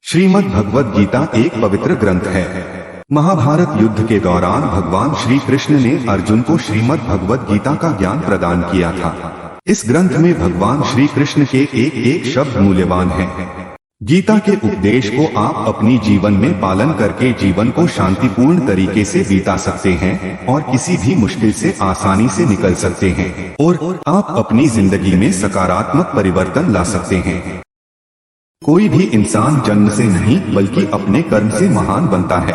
श्रीमद् भगवद गीता एक पवित्र ग्रंथ है। महाभारत युद्ध के दौरान भगवान श्री कृष्ण ने अर्जुन को श्रीमद् भगवद गीता का ज्ञान प्रदान किया था। इस ग्रंथ में भगवान श्री कृष्ण के एक एक शब्द मूल्यवान है। गीता के उपदेश को आप अपनी जीवन में पालन करके जीवन को शांतिपूर्ण तरीके से बिता सकते हैं और किसी भी मुश्किल से आसानी से निकल सकते हैं और आप अपनी जिंदगी में सकारात्मक परिवर्तन ला सकते हैं। कोई भी इंसान जन्म से नहीं बल्कि अपने कर्म से महान बनता है।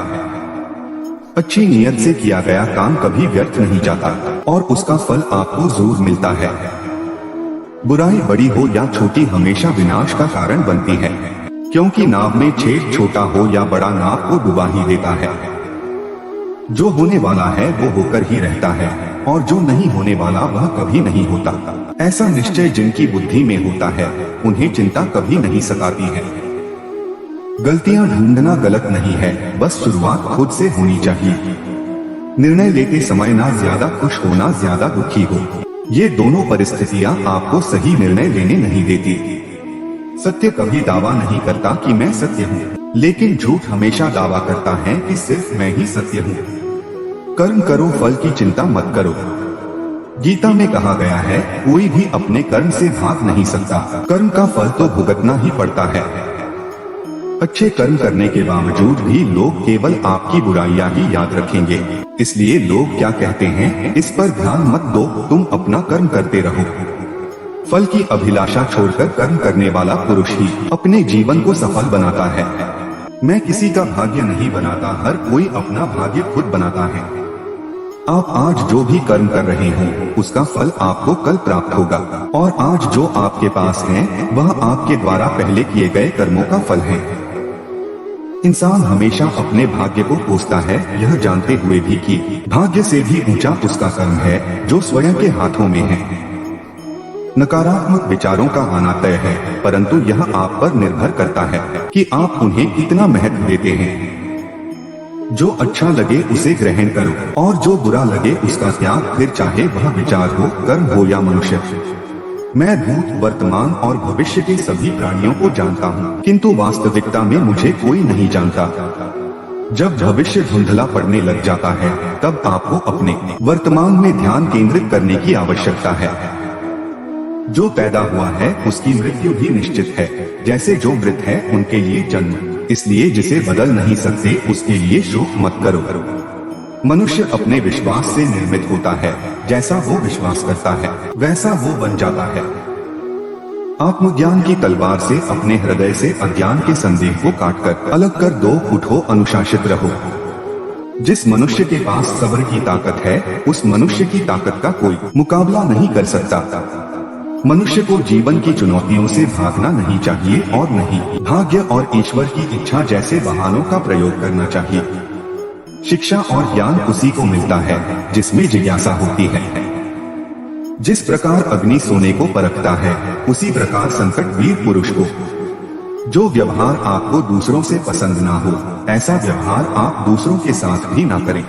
अच्छी नीयत से किया गया काम कभी व्यर्थ नहीं जाता और उसका फल आपको जरूर मिलता है। बुराई बड़ी हो या छोटी हमेशा विनाश का कारण बनती है, क्योंकि नाव में छेद छोटा हो या बड़ा नाव को डुबा ही देता है। जो होने वाला है वो होकर ही रहता है और जो नहीं होने वाला वह कभी नहीं होता। ऐसा निश्चय जिनकी बुद्धि में होता है उन्हें चिंता कभी नहीं सताती है। गलतियां ढूंढना गलत नहीं है, बस शुरुआत खुद से होनी चाहिए। निर्णय लेते समय ना ज्यादा खुश हो ना ज्यादा दुखी हो, ये दोनों परिस्थितियां आपको सही निर्णय लेने नहीं देती। सत्य कभी दावा नहीं करता कि मैं सत्य हूँ, लेकिन झूठ हमेशा दावा करता है कि सिर्फ मैं ही सत्य हूँ। कर्म करो, फल की चिंता मत करो। गीता में कहा गया है, कोई भी अपने कर्म से भाग नहीं सकता, कर्म का फल तो भुगतना ही पड़ता है। अच्छे कर्म करने के बावजूद भी लोग केवल आपकी बुराइयां ही याद रखेंगे, इसलिए लोग क्या कहते हैं इस पर ध्यान मत दो, तुम अपना कर्म करते रहो। फल की अभिलाषा छोड़कर कर्म करने वाला पुरुष ही अपने जीवन को सफल बनाता है। मैं किसी का भाग्य नहीं बनाता, हर कोई अपना भाग्य खुद बनाता है। आप आज जो भी कर्म कर रहे हो उसका फल आपको कल प्राप्त होगा और आज जो आपके पास है वह आपके द्वारा पहले किए गए कर्मों का फल है। इंसान हमेशा अपने भाग्य को कोसता है, यह जानते हुए भी कि भाग्य से भी ऊंचा उसका कर्म है जो स्वयं के हाथों में है। नकारात्मक विचारों का आना तय है, परंतु यह आप पर निर्भर करता है कि आप उन्हें कितना महत्व देते हैं। जो अच्छा लगे उसे ग्रहण करो और जो बुरा लगे उसका त्याग, फिर चाहे वह विचार हो, कर्म हो या मनुष्य। मैं भूत, वर्तमान और भविष्य के सभी प्राणियों को जानता हूँ, किंतु वास्तविकता में मुझे कोई नहीं जानता। जब भविष्य धुंधला पड़ने लग जाता है तब आपको अपने वर्तमान में ध्यान केंद्रित करने की आवश्यकता है। जो पैदा हुआ है उसकी मृत्यु भी निश्चित है, जैसे जो मृत है उनके लिए जन्म, इसलिए जिसे बदल नहीं सकते उसके लिए शोक मत करो। मनुष्य अपने विश्वास से निर्मित होता है, जैसा वो विश्वास करता है वैसा वो बन जाता है। आत्मज्ञान की तलवार से अपने हृदय से अज्ञान के संदेह को काटकर अलग कर दो, उठो, अनुशासित रहो। जिस मनुष्य के पास सब्र की ताकत है उस मनुष्य की ताकत का कोई मुकाबला नहीं कर सकता। मनुष्य को जीवन की चुनौतियों से भागना नहीं चाहिए और नहीं भाग्य और ईश्वर की इच्छा जैसे बहानों का प्रयोग करना चाहिए। शिक्षा और ज्ञान उसी को मिलता है जिसमें जिज्ञासा होती है। जिस प्रकार अग्नि सोने को परखता है उसी प्रकार संकट वीर पुरुष को। जो व्यवहार आपको दूसरों से पसंद ना हो ऐसा व्यवहार आप दूसरों के साथ भी ना करें।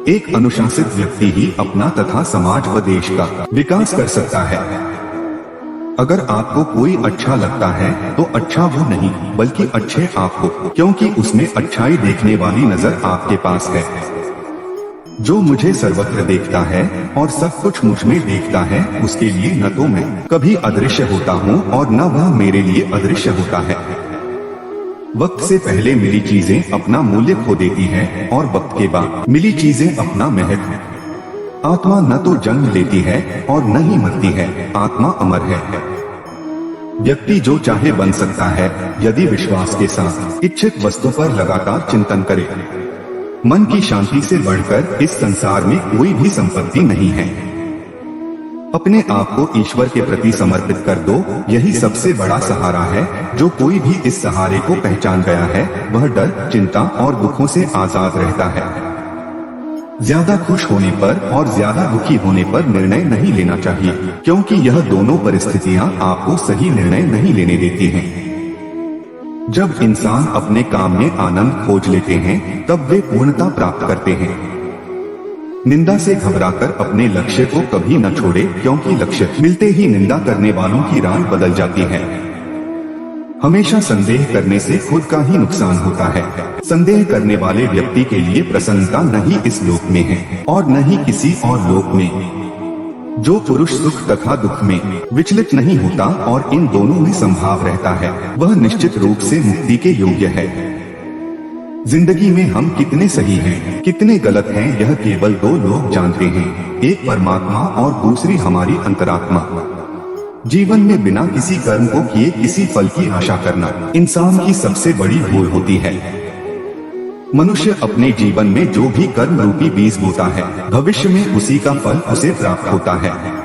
एक अनुशासित व्यक्ति ही अपना तथा समाज व देश का विकास कर सकता है। अगर आपको कोई अच्छा लगता है तो अच्छा वो नहीं बल्कि अच्छे आपको, क्योंकि उसमें अच्छाई देखने वाली नजर आपके पास है। जो मुझे सर्वत्र देखता है और सब कुछ मुझ में देखता है उसके लिए न तो मैं कभी अदृश्य होता हूँ और न वह मेरे लिए अदृश्य होता है। वक्त से पहले मिली चीजें अपना मूल्य खो देती हैं और वक्त के बाद मिली चीजें अपना महत्व। आत्मा न तो जन्म लेती है और न ही मरती है, आत्मा अमर है। व्यक्ति जो चाहे बन सकता है यदि विश्वास के साथ इच्छित वस्तु पर लगातार चिंतन करे। मन की शांति से बढ़कर इस संसार में कोई भी संपत्ति नहीं है। अपने आप को ईश्वर के प्रति समर्पित कर दो, यही सबसे बड़ा सहारा है। जो कोई भी इस सहारे को पहचान गया है वह डर, चिंता और दुखों से आजाद रहता है। ज्यादा खुश होने पर और ज्यादा दुखी होने पर निर्णय नहीं लेना चाहिए, क्योंकि यह दोनों परिस्थितियां आपको सही निर्णय नहीं लेने देती हैं। जब इंसान अपने काम में आनंद खोज लेते हैं तब वे पूर्णता प्राप्त करते हैं। निंदा से घबराकर अपने लक्ष्य को कभी न छोड़े, क्योंकि लक्ष्य मिलते ही निंदा करने वालों की राय बदल जाती है। हमेशा संदेह करने से खुद का ही नुकसान होता है। संदेह करने वाले व्यक्ति के लिए प्रसन्नता नहीं इस लोक में है और न ही किसी और लोक में। जो पुरुष सुख तथा दुख में विचलित नहीं होता और इन दोनों में संभाव रहता है, वह निश्चित रूप से मुक्ति के योग्य है। जिंदगी में हम कितने सही हैं, कितने गलत हैं, यह केवल दो लोग जानते हैं, एक परमात्मा और दूसरी हमारी अंतरात्मा। जीवन में बिना किसी कर्म को किए किसी फल की आशा करना इंसान की सबसे बड़ी भूल होती है। मनुष्य अपने जीवन में जो भी कर्म रूपी बीज बोता है, भविष्य में उसी का फल उसे प्राप्त होता है।